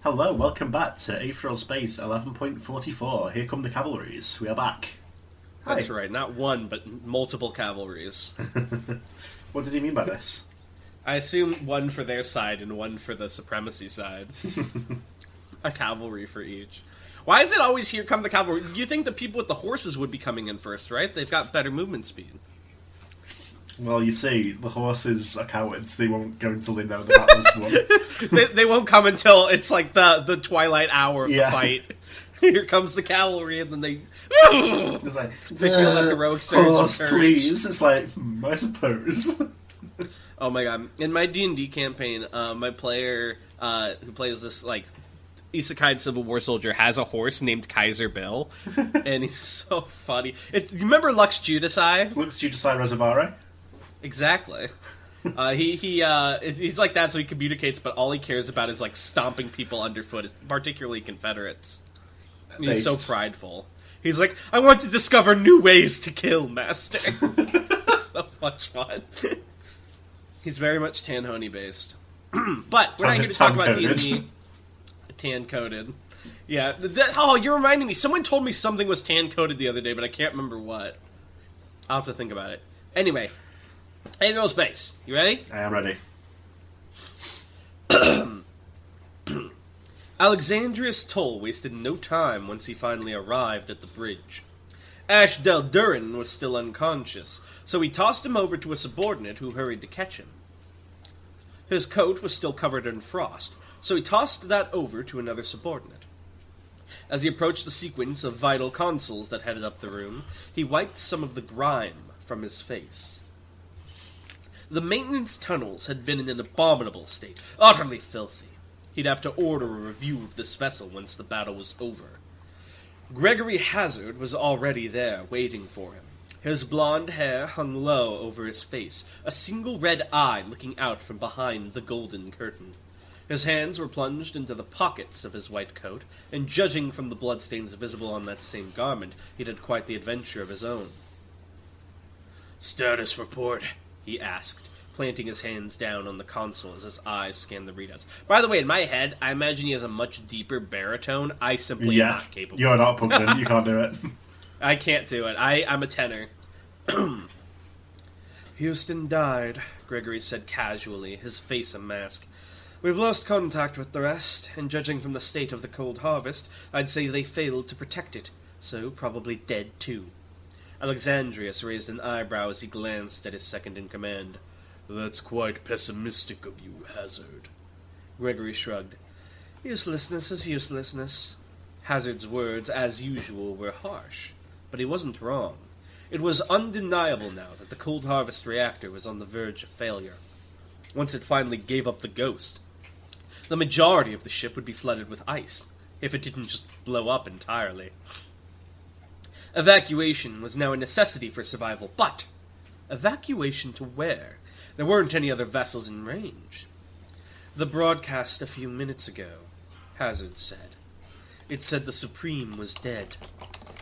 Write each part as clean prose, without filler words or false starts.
Hello, welcome back to Aetheral Space 11.44. Here come the Cavalries. We are back. Hi. That's right, not one, but multiple cavalries. What did he mean by this? I assume one for their side and one for the supremacy side. A cavalry for each. Why is it always here come the cavalry? You think the people with the horses would be coming in first, right? They've got better movement speed. Well, you see, the horses are cowards. They won't go until they know the battle's won. They won't come until it's like the twilight hour of the Yeah. fight. Here comes the cavalry, and then they... It's like, They feel that heroic surge of horse, courage. please. It's like, I suppose. Oh my god. In my D&D campaign, my player who plays this, like, isekai Civil War soldier has a horse named Kaiser Bill, and he's so funny. You remember Lux Judicii? Looks to decide Reservare. Exactly. He's like that, so he communicates, but all he cares about is, like, stomping people underfoot, particularly Confederates. He's so prideful. He's like, I want to discover new ways to kill, Master. So much fun. He's very much Tanhoney based. But we're not here to talk about D&D. Tan-coded. Yeah. Oh, you're reminding me. Someone told me something was tan-coded the other day, but I can't remember what. I'll have to think about it. Anyway. Aetheral Space. You ready? I am ready. Alexandrius Toll wasted no time once he finally arrived at the bridge. Ash Del Durin was still unconscious, so he tossed him over to a subordinate who hurried to catch him. His coat was still covered in frost, so he tossed that over to another subordinate. As he approached the sequence of vital consoles that headed up the room, he wiped some of the grime from his face. The maintenance tunnels had been in an abominable state, utterly filthy. He'd have to order a review of this vessel once the battle was over. Gregory Hazard was already there, waiting for him. His blonde hair hung low over his face, a single red eye looking out from behind the golden curtain. His hands were plunged into the pockets of his white coat, and judging from the bloodstains visible on that same garment, he'd had quite the adventure of his own. "Status report," he asked, planting his hands down on the console as his eyes scanned the readouts. By the way, in my head, I imagine he has a much deeper baritone. I simply am not capable. You're not pumped in. You can't do it. I can't do it. I'm a tenor. Houston died, Gregory said casually, his face a mask. We've lost contact with the rest, and judging from the state of the cold harvest, I'd say they failed to protect it, so probably dead too. Alexandrius raised an eyebrow as he glanced at his second-in-command. That's quite pessimistic of you, Hazard. Gregory shrugged. Uselessness is uselessness. Hazard's words, as usual, were harsh, but he wasn't wrong. It was undeniable now that the Cold Harvest reactor was on the verge of failure. Once it finally gave up the ghost, the majority of the ship would be flooded with ice, if it didn't just blow up entirely. Evacuation was now a necessity for survival, but evacuation to where? There weren't any other vessels in range. The broadcast a few minutes ago, Hazard said. It said the Supreme was dead.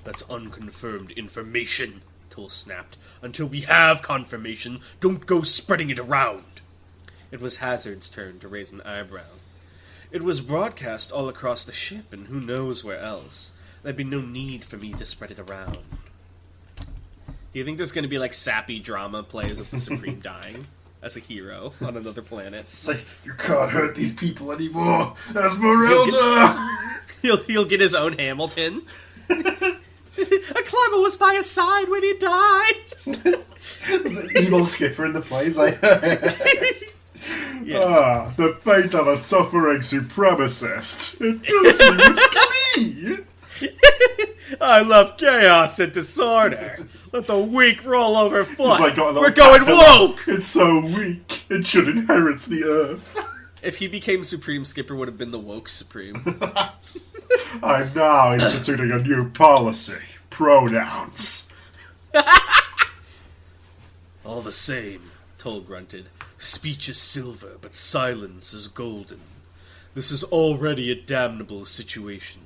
That's unconfirmed information, Toll snapped. Until we have confirmation, don't go spreading it around. It was Hazard's turn to raise an eyebrow. It was broadcast all across the ship, and who knows where else. There'd be no need for me to spread it around. Do you think there's going to be, like, sappy drama plays of the Supreme dying as a hero on another planet? It's like, you can't hurt these people anymore. Esmeralda! He'll get his own Hamilton. A climber was by his side when he died. The evil skipper in the plays, like... Yeah. Ah, the fate of a suffering supremacist. It fills me with glee. I love chaos and disorder. Let the weak roll over foot. Like We're going woke! It's so weak. It should inherit the earth. If he became Supreme, Skipper would have been the woke Supreme. I'm now instituting a new policy. Pronouns. All the same, Toll grunted. Speech is silver, but silence is golden. This is already a damnable situation.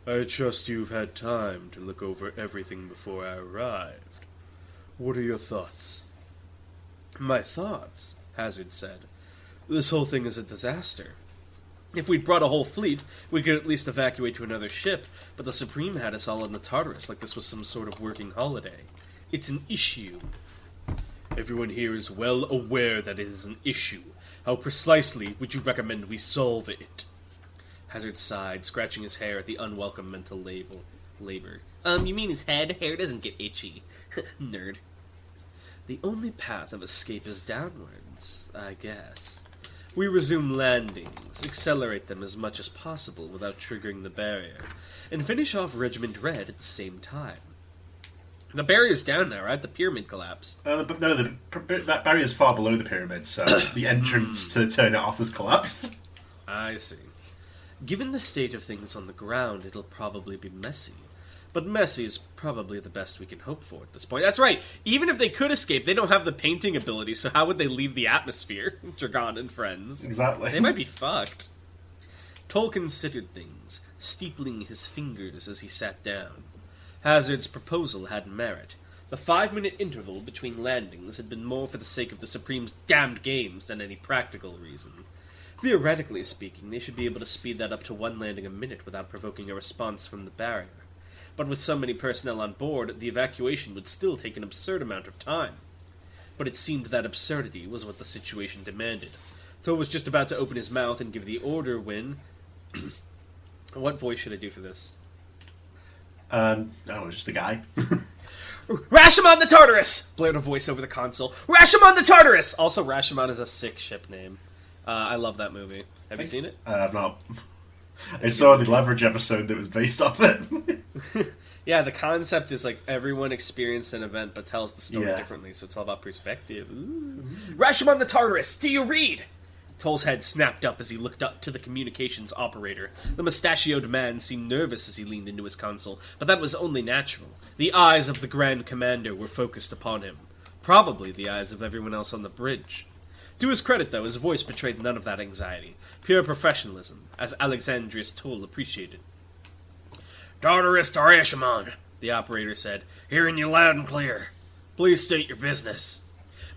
I trust you've had time to look over everything before I arrived. What are your thoughts? My thoughts, Hazard said. This whole thing is a disaster. If we'd brought a whole fleet, we could at least evacuate to another ship, but the Supreme had us all in the Tartarus like this was some sort of working holiday. It's an issue. Everyone here is well aware that it is an issue. How precisely would you recommend we solve it? Hazard sighed, scratching his hair at the unwelcome mental labor. You mean his head? Hair doesn't get itchy. Nerd. The only path of escape is downwards, I guess. We resume landings, accelerate them as much as possible without triggering the barrier, and finish off Regiment Red at the same time. The barrier's down now, right? The pyramid collapsed. That barrier's far below the pyramid, so the entrance to turn it off has collapsed. I see. Given the state of things on the ground, it'll probably be messy. But messy is probably the best we can hope for at this point. That's right. Even if they could escape, they don't have the painting ability, so how would they leave the atmosphere? Dragon and friends. Exactly. They might be fucked. Toll considered things, steepling his fingers as he sat down. Hazard's proposal had merit. The 5-minute interval between landings had been more for the sake of the Supreme's damned games than any practical reason. Theoretically speaking, they should be able to speed that up to 1 landing a minute without provoking a response from the barrier. But with so many personnel on board, the evacuation would still take an absurd amount of time. But it seemed that absurdity was what the situation demanded. Toll was just about to open his mouth and give the order when... What voice should I do for this? I don't know, just a guy. Rashomon the Tartarus! Blared a voice over the console. Rashomon the Tartarus! Also, Rashomon is a sick ship name. I love that movie. Have you seen it? I've not. I saw the Leverage episode that was based off it. Yeah, the concept is like everyone experienced an event but tells the story Yeah. differently, so it's all about perspective. Ooh. Rashomon the Tartarus, do you read? Toll's head snapped up as he looked up to the communications operator. The mustachioed man seemed nervous as he leaned into his console, but that was only natural. The eyes of the Grand Commander were focused upon him. Probably the eyes of everyone else on the bridge. To his credit, though, his voice betrayed none of that anxiety. Pure professionalism, as Alexandrius Toll appreciated. Tartarus to Rashomon, the operator said. Hearing you loud and clear. Please state your business.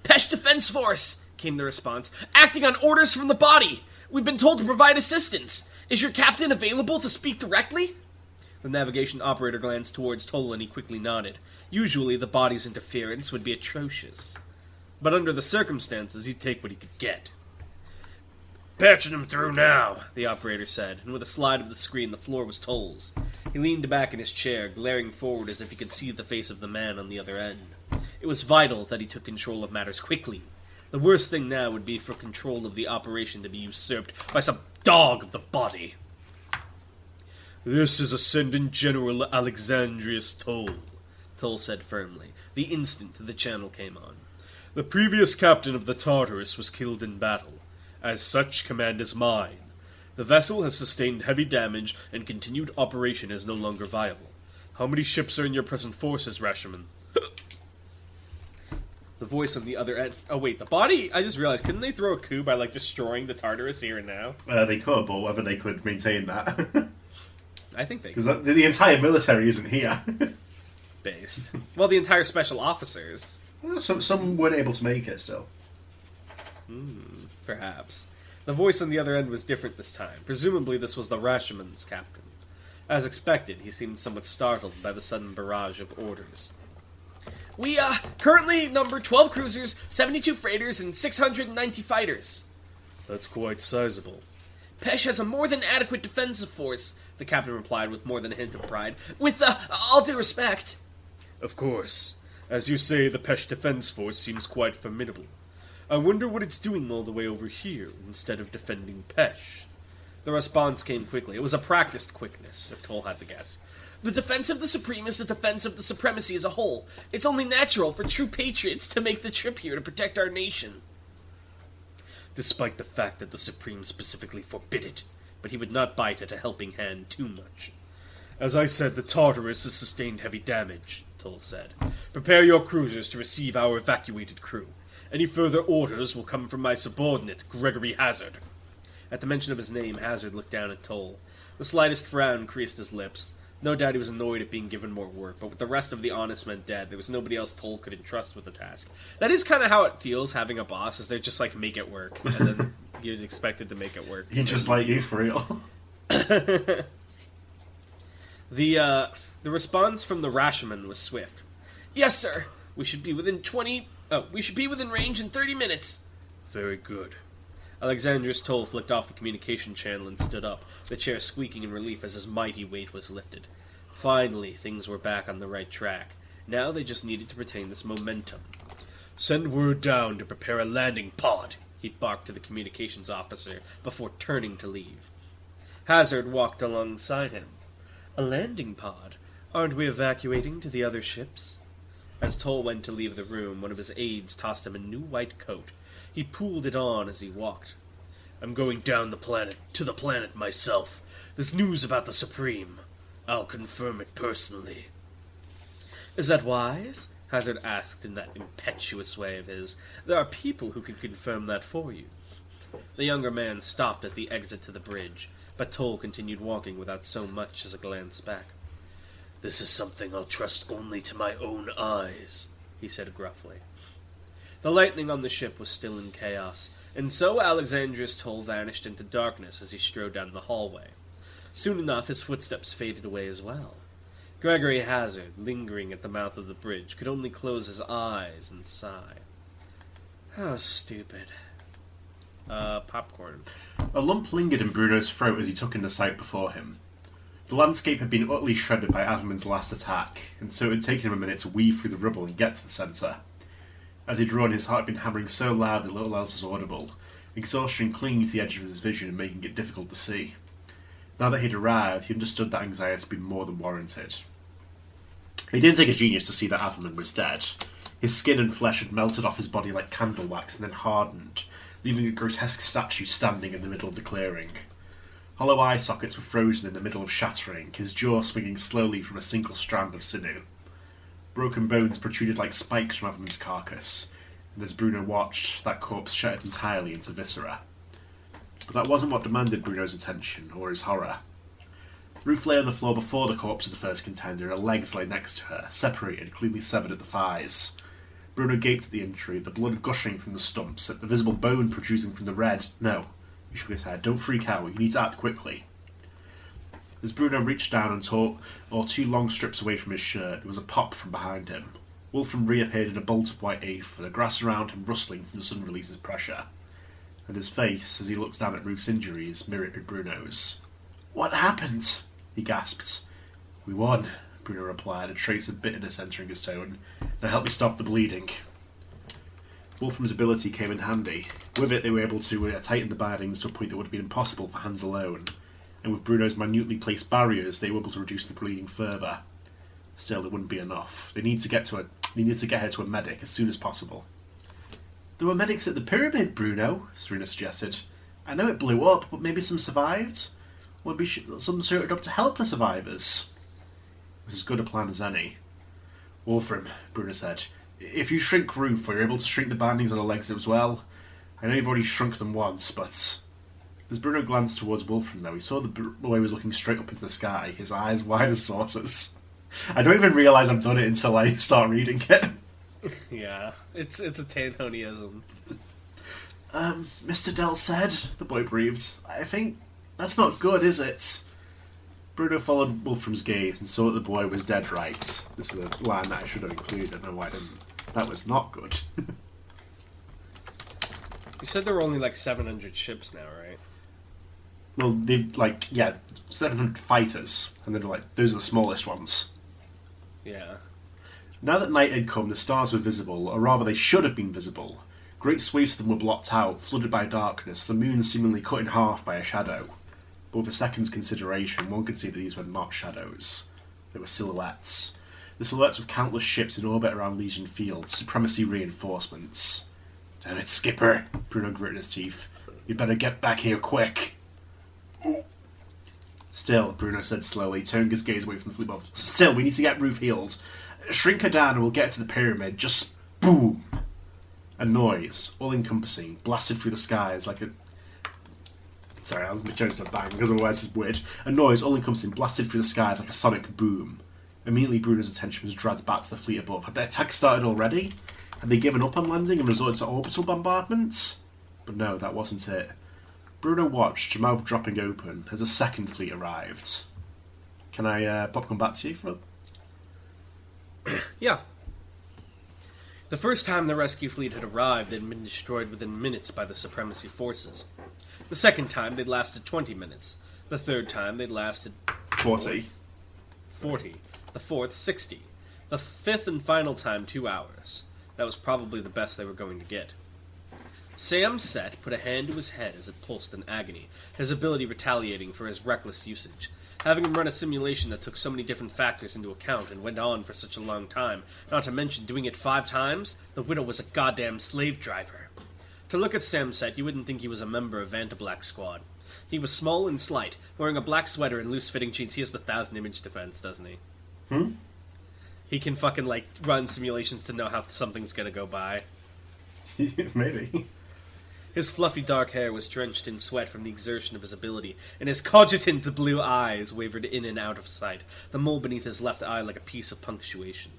Pesh Defense Force, came the response. Acting on orders from the body. We've been told to provide assistance. Is your captain available to speak directly? The navigation operator glanced towards Toll and he quickly nodded. Usually the body's interference would be atrocious. But under the circumstances, he'd take what he could get. Patching him through now, the operator said, and with a slide of the screen, the floor was Toll's. He leaned back in his chair, glaring forward as if he could see the face of the man on the other end. It was vital that he took control of matters quickly. The worst thing now would be for control of the operation to be usurped by some dog of the body. This is Ascendant General Alexandrius Toll, Toll said firmly, the instant the channel came on. The previous captain of the Tartarus was killed in battle. As such, command is mine. The vessel has sustained heavy damage, and continued operation is no longer viable. How many ships are in your present forces, Rashomon? The voice on the other end... Oh, wait, the body? I just realized, couldn't they throw a coup by, destroying the Tartarus here and now? They could, but whether they could maintain that. I think they could. Because the entire military isn't here. Based. Well, the entire special officers... Some weren't able to make it still. Perhaps. The voice on the other end was different this time. Presumably this was the Rashomon's captain. As expected, he seemed somewhat startled by the sudden barrage of orders. We, currently number 12 cruisers, 72 freighters, and 690 fighters. That's quite sizable. Pesh has a more than adequate defensive force, the captain replied with more than a hint of pride. With, all due respect. Of course. As you say, the Pesh Defense Force seems quite formidable. I wonder what it's doing all the way over here, instead of defending Pesh. The response came quickly. It was a practiced quickness, if Toll had to guess. The defense of the Supreme is the defense of the supremacy as a whole. It's only natural for true patriots to make the trip here to protect our nation. Despite the fact that the Supreme specifically forbid it, but he would not bite at a helping hand too much. As I said, the Tartarus has sustained heavy damage, Toll said. Prepare your cruisers to receive our evacuated crew. Any further orders will come from my subordinate, Gregory Hazard. At the mention of his name, Hazard looked down at Toll. The slightest frown creased his lips. No doubt he was annoyed at being given more work, but with the rest of the honest men dead, there was nobody else Toll could entrust with the task. That is kind of how it feels having a boss, is they're just like, make it work, and then you're expected to make it work. He just like you, for real. The response from the Rashomon was swift. Yes, sir. We should be within range in 30 minutes. Very good. Alexandrius Toll flicked off the communication channel and stood up, the chair squeaking in relief as his mighty weight was lifted. Finally, things were back on the right track. Now they just needed to retain this momentum. Send word down to prepare a landing pod, he barked to the communications officer before turning to leave. Hazard walked alongside him. A landing pod? Aren't we evacuating to the other ships? As Toll went to leave the room, one of his aides tossed him a new white coat. He pulled it on as he walked. I'm going down the planet myself. There's news about the Supreme. I'll confirm it personally. Is that wise? Hazard asked in that impetuous way of his. There are people who can confirm that for you. The younger man stopped at the exit to the bridge, but Toll continued walking without so much as a glance back. This is something I'll trust only to my own eyes, he said gruffly. The lightning on the ship was still in chaos, and so Alexandrius Toll vanished into darkness as he strode down the hallway. Soon enough, his footsteps faded away as well. Gregory Hazard, lingering at the mouth of the bridge, could only close his eyes and sigh. How stupid. Popcorn. A lump lingered in Bruno's throat as he took in the sight before him. The landscape had been utterly shredded by Adamant's last attack, and so it had taken him a minute to weave through the rubble and get to the centre. As he'd run, his heart had been hammering so loud that little else was audible, exhaustion clinging to the edge of his vision and making it difficult to see. Now that he'd arrived, he understood that anxiety had been more than warranted. It didn't take a genius to see that Adamant was dead. His skin and flesh had melted off his body like candle wax and then hardened, leaving a grotesque statue standing in the middle of the clearing. Hollow eye sockets were frozen in the middle of shattering, his jaw swinging slowly from a single strand of sinew. Broken bones protruded like spikes from Adamant's carcass, and as Bruno watched, that corpse shattered entirely into viscera. But that wasn't what demanded Bruno's attention, or his horror. Ruth lay on the floor before the corpse of the first contender, and her legs lay next to her, separated, cleanly severed at the thighs. Bruno gaped at the injury, the blood gushing from the stumps, at the visible bone protruding from the red. No, he shook his head. Don't freak out, you need to act quickly. As Bruno reached down and tore two long strips away from his shirt, there was a pop from behind him. Wolfram reappeared in a bolt of white aether, the grass around him rustling from the sun release's pressure. And his face, as he looked down at Ruth's injuries, mirrored Bruno's. What happened? He gasped. We won, Bruno replied, a trace of bitterness entering his tone. Now help me stop the bleeding. Wolfram's ability came in handy. With it, they were able to tighten the bindings to a point that would have been impossible for hands alone. And with Bruno's minutely placed barriers, they were able to reduce the bleeding further. Still, it wouldn't be enough. They needed to get her to a medic as soon as possible. There were medics at the pyramid, Bruno, Serena suggested. I know it blew up, but maybe some survived? Or maybe some suited up to help the survivors? It was as good a plan as any. Wolfram, Bruno said, if you shrink Ruth, or you're able to shrink the bindings on her legs as well. I know you've already shrunk them once, but... As Bruno glanced towards Wolfram, though, he saw the boy was looking straight up into the sky, his eyes wide as saucers. I don't even realise I've done it until I start reading it. Yeah, it's a Tanhoniism. Mr. Dell said, the boy breathed. I think that's not good, is it? Bruno followed Wolfram's gaze and saw that the boy was dead right. This is a line that I should have included, and why I didn't. That was not good. You said there were only like 700 ships now, right? Well, they've 700 fighters, and then those are the smallest ones. Yeah. Now that night had come, the stars were visible, or rather they should have been visible. Great swathes of them were blocked out, flooded by darkness, the moon seemingly cut in half by a shadow. But with a second's consideration, one could see that these were not shadows. They were silhouettes. The silhouettes of countless ships in orbit around Legion Field, supremacy reinforcements. Damn it, Skipper, Bruno gritted his teeth. You'd better get back here quick. Still, Bruno said slowly, turning his gaze away from the fleet above. Still, we need to get Ruth healed. Shrink her down and we'll get to the pyramid. Just boom! A noise, all-encompassing, blasted through the skies like a Sorry, I was joking to a bang, because otherwise it's weird. A noise all encompassing blasted through the skies like a sonic boom. Immediately, Bruno's attention was dragged back to the fleet above. Had their attack started already? Had they given up on landing and resorted to orbital bombardments? But no, that wasn't it. Bruno watched, her mouth dropping open, as a second fleet arrived. Can I come back to you for... Yeah. The first time the rescue fleet had arrived, it had been destroyed within minutes by the Supremacy forces. The second time, they'd lasted 20 minutes. The third time, they'd lasted... 40. 40. The fourth, 60. The fifth and final time, 2 hours. That was probably the best they were going to get. Sam Set put a hand to his head as it pulsed in agony, his ability retaliating for his reckless usage. Having him run a simulation that took so many different factors into account and went on for such a long time, not to mention doing it 5 times, the Widow was a goddamn slave driver. To look at Sam Set, you wouldn't think he was a member of Vantablack's squad. He was small and slight, wearing a black sweater and loose-fitting jeans. He has the 1,000 image defense, doesn't he? He can fucking, run simulations to know how something's gonna go by. Maybe. His fluffy dark hair was drenched in sweat from the exertion of his ability, and his cogitant blue eyes wavered in and out of sight, the mole beneath his left eye like a piece of punctuation.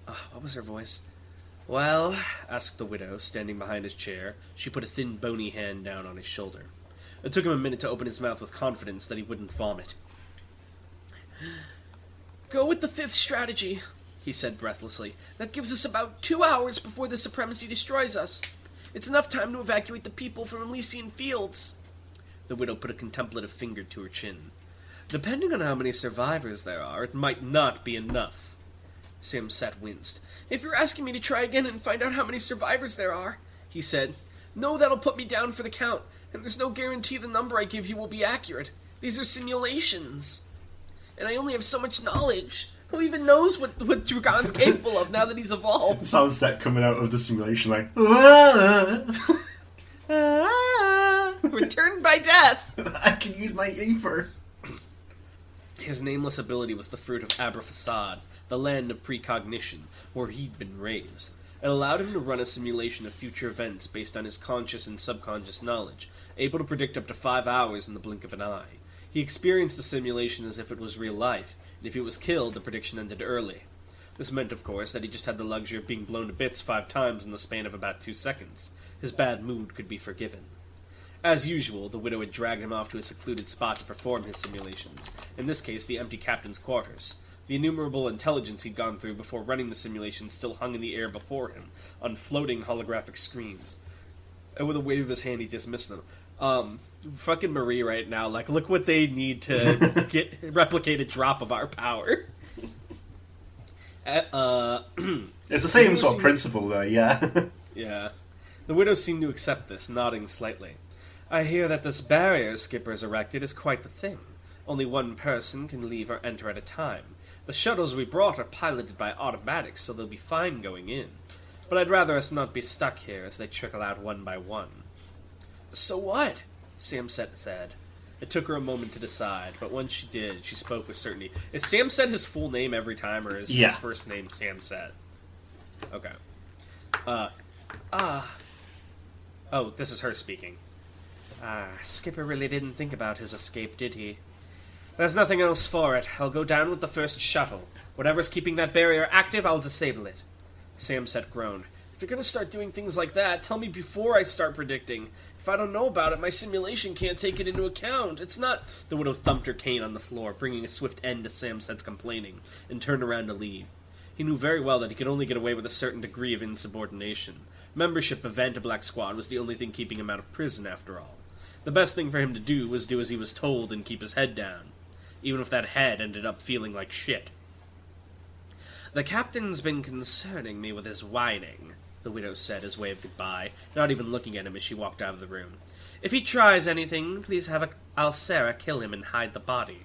What was her voice? Well, asked the Widow, standing behind his chair. She put a thin, bony hand down on his shoulder. It took him a minute to open his mouth with confidence that he wouldn't vomit. Go with the 5th strategy, he said breathlessly. That gives us about 2 hours before the Supremacy destroys us. It's enough time to evacuate the people from Elysian Fields. The Widow put a contemplative finger to her chin. Depending on how many survivors there are, it might not be enough. Sam Set winced. If you're asking me to try again and find out how many survivors there are, he said, no, that'll put me down for the count, and there's no guarantee the number I give you will be accurate. These are simulations. And I only have so much knowledge. Who even knows what Dragon's capable of now that he's evolved? Sound Set coming out of the simulation like... Returned by death! I can use my ether. His nameless ability was the fruit of Abraphasad, the land of precognition, where he'd been raised. It allowed him to run a simulation of future events based on his conscious and subconscious knowledge, able to predict up to 5 hours in the blink of an eye. He experienced the simulation as if it was real life, and if he was killed, the prediction ended early. This meant, of course, that he just had the luxury of being blown to bits 5 times in the span of about 2 seconds. His bad mood could be forgiven. As usual, the Widow had dragged him off to a secluded spot to perform his simulations, in this case the empty captain's quarters. The innumerable intelligence he'd gone through before running the simulation still hung in the air before him, on floating holographic screens. And with a wave of his hand, he dismissed them. Fucking Marie right now, look what they need to replicate a drop of our power. It's the same sort of principle, though, yeah. Yeah. The Widow seemed to accept this, nodding slightly. I hear that this barrier Skipper's erected is quite the thing. Only one person can leave or enter at a time. The shuttles we brought are piloted by automatics, so they'll be fine going in. But I'd rather us not be stuck here as they trickle out one by one. So what? Sam Set said. It took her a moment to decide, but once she did, she spoke with certainty. Is Sam Set his full name every time, or is his first name Sam Set? Okay. Oh, this is her speaking. Skipper really didn't think about his escape, did he? There's nothing else for it. I'll go down with the first shuttle. Whatever's keeping that barrier active, I'll disable it. Sam Set groaned. If you're going to start doing things like that, tell me before I start predicting. If I don't know about it, my simulation can't take it into account. It's not... The Widow thumped her cane on the floor, bringing a swift end to Sam Set's complaining, and turned around to leave. He knew very well that he could only get away with a certain degree of insubordination. Membership of Vantablack's squad was the only thing keeping him out of prison, after all. The best thing for him to do was do as he was told and keep his head down, even if that head ended up feeling like shit. The captain's been concerning me with his whining, the Widow said as way of goodbye, not even looking at him as she walked out of the room. If he tries anything, please have Alcera kill him and hide the body.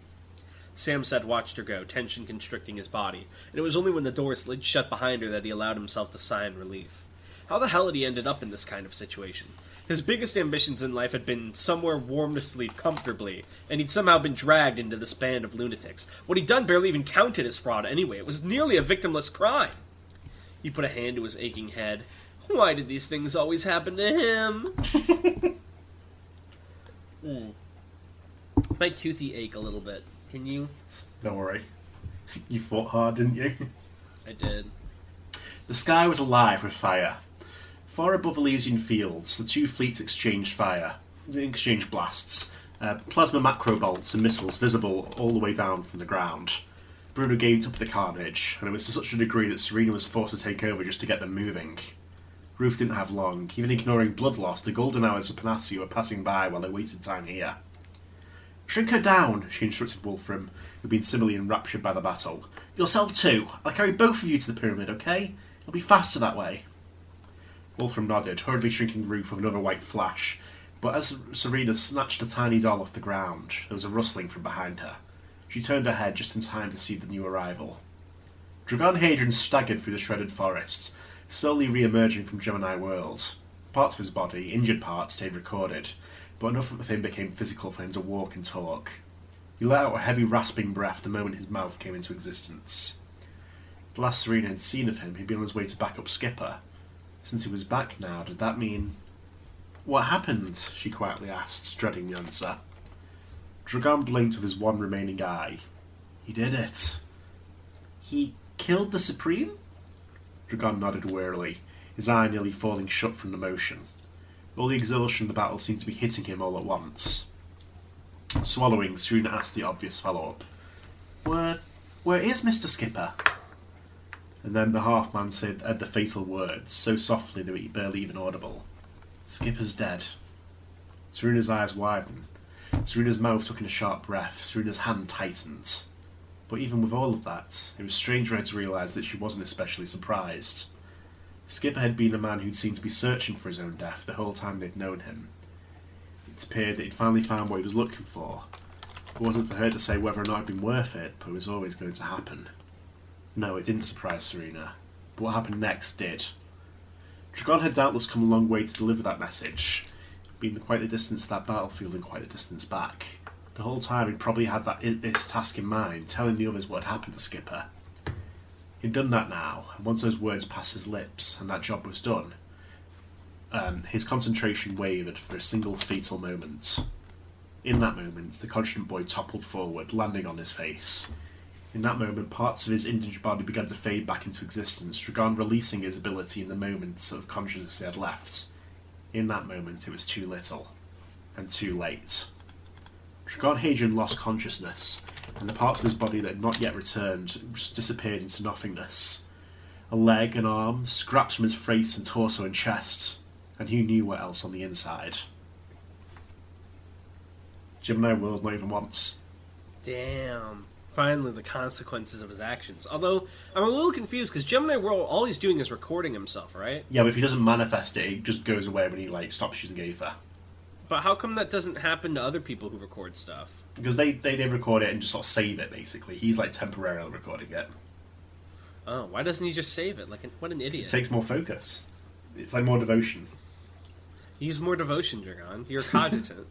Sam Set watched her go, tension constricting his body, and it was only when the door slid shut behind her that he allowed himself to sigh in relief. How the hell had he ended up in this kind of situation? His biggest ambitions in life had been somewhere warm to sleep comfortably, and he'd somehow been dragged into this band of lunatics. What he'd done barely even counted as fraud anyway. It was nearly a victimless crime. He put a hand to his aching head. Why did these things always happen to him? My toothy ache a little bit. Can you? Don't worry. You fought hard, didn't you? I did. The sky was alive with fire. Far above Elysian Fields, the two fleets exchanged blasts. Plasma macro bolts and missiles visible all the way down from the ground. Bruno gaped up at the carnage, and it was to such a degree that Serena was forced to take over just to get them moving. Ruth didn't have long. Even ignoring blood loss, the golden hours of Panacea were passing by while they waited time here. "Shrink her down," she instructed Wolfram, who'd been similarly enraptured by the battle. "Yourself too. I'll carry both of you to the pyramid, okay? It'll be faster that way." Wolfram nodded, hurriedly shrinking Ruth with another white flash, but as Serena snatched a tiny doll off the ground, there was a rustling from behind her. She turned her head just in time to see the new arrival. Dragon Hadrian staggered through the shredded forests, slowly re-emerging from Gemini World. Parts of his body, injured parts, stayed recorded, but enough of him became physical for him to walk and talk. He let out a heavy rasping breath the moment his mouth came into existence. The last Serena had seen of him, he'd been on his way to back up Skipper. Since he was back now, did that mean... "What happened?" she quietly asked, dreading the answer. Dragon blinked with his one remaining eye. "He did it." "He killed the Supreme?" Dragon nodded wearily, his eye nearly falling shut from the motion. All the exhaustion of the battle seemed to be hitting him all at once. Swallowing, Serena asked the obvious follow-up. Where is Mr. Skipper?" And then the half-man said the fatal words, so softly they were barely even audible. "Skipper's dead." Serena's eyes widened. Serena's mouth took in a sharp breath. Serena's hand tightened. But even with all of that, it was strange for her to realise that she wasn't especially surprised. Skipper had been a man who'd seemed to be searching for his own death the whole time they'd known him. It appeared that he'd finally found what he was looking for. It wasn't for her to say whether or not it'd been worth it, but it was always going to happen. No, it didn't surprise Serena, but what happened next did. Dragon had doubtless come a long way to deliver that message, being quite the distance to that battlefield and quite the distance back. The whole time he'd probably had this task in mind, telling the others what had happened to Skipper. He'd done that now, and once those words passed his lips, and that job was done, his concentration wavered for a single fatal moment. In that moment, the Constant Boy toppled forward, landing on his face. In that moment, parts of his injured body began to fade back into existence, Dragon releasing his ability in the moments of consciousness he had left. In that moment, it was too little, and too late. Dragon Hadrian lost consciousness, and the parts of his body that had not yet returned just disappeared into nothingness. A leg, an arm, scraps from his face and torso and chest, and who knew what else on the inside. Gemini World not even once. Damn. Finally, the consequences of his actions. Although, I'm a little confused, because Gemini World, all he's doing is recording himself, right? Yeah, but if he doesn't manifest it, it just goes away when he stops using Aether. But how come that doesn't happen to other people who record stuff? Because they record it and just sort of save it, basically. He's temporarily recording it. Oh, why doesn't he just save it? What an idiot. It takes more focus. It's more devotion. Use more devotion, Dragon. You're cogitant.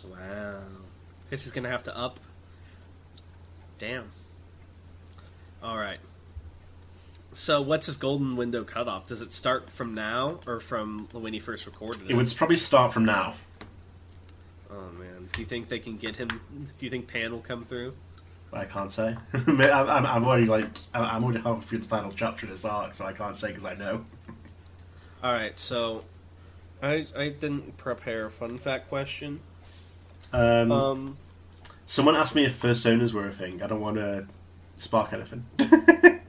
Wow. Guess he's gonna have to up. Damn. Alright. So what's his golden window cutoff? Does it start from now, or from when he first recorded it? It would probably start from now. Oh man. Do you think they can get him? Do you think Pan will come through? I can't say. I'm already I'm already halfway through the final chapter of this arc, so I can't say because I know. Alright, so I didn't prepare a fun fact question. Someone asked me if personas were a thing. I don't want to spark anything.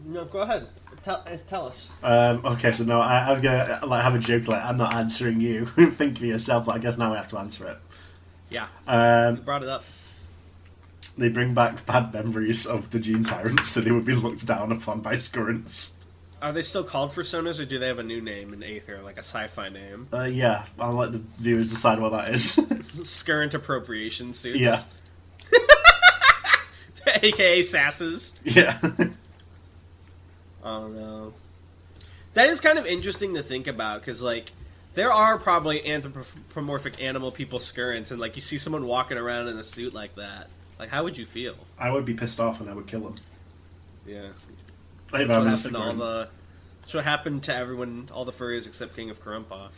No, go ahead. Tell us. Okay, so no, I was gonna have a joke I'm not answering you. Think for yourself, but I guess now I have to answer it. Yeah. You brought it up. They bring back bad memories of the Dune Tyrants, so they would be looked down upon by Scurrants. Are they still called personas, or do they have a new name in Aether, like a sci-fi name? Yeah, I'll let the viewers decide what that is. Scurrant appropriation suits. Yeah. AKA sasses. Yeah. Oh no. That is kind of interesting to think about, because, there are probably anthropomorphic animal people Scurrants, and, you see someone walking around in a suit like that. How would you feel? I would be pissed off and I would kill them. Yeah. That's what happened to everyone, all the furries except King of Karumpa.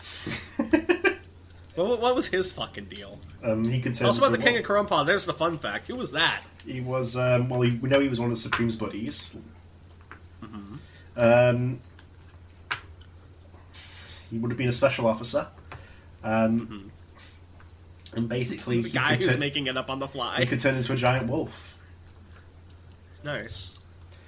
What was his fucking deal? He could turn Also about the into King of Karumpa, there's the fun fact. Who was that? He was, we know he was one of the Supreme's buddies. He would have been a special officer. And basically, The guy who's making it up on the he fly. could turn into a giant wolf. Nice.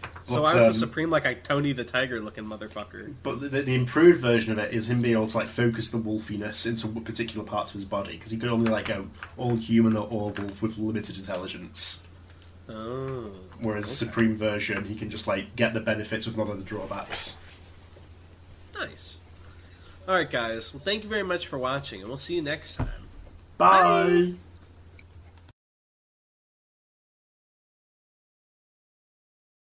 But, So I was the Supreme, like a Tony the Tiger looking motherfucker. But the improved version of it is him being able to like focus the wolfiness into particular parts of his body, because he could only like go all human or all wolf with limited intelligence. Oh. Whereas the Supreme version, he can just like get the benefits with none of the drawbacks. Nice. Alright, guys. Well, thank you very much for watching, and we'll see you next time. Bye. Bye.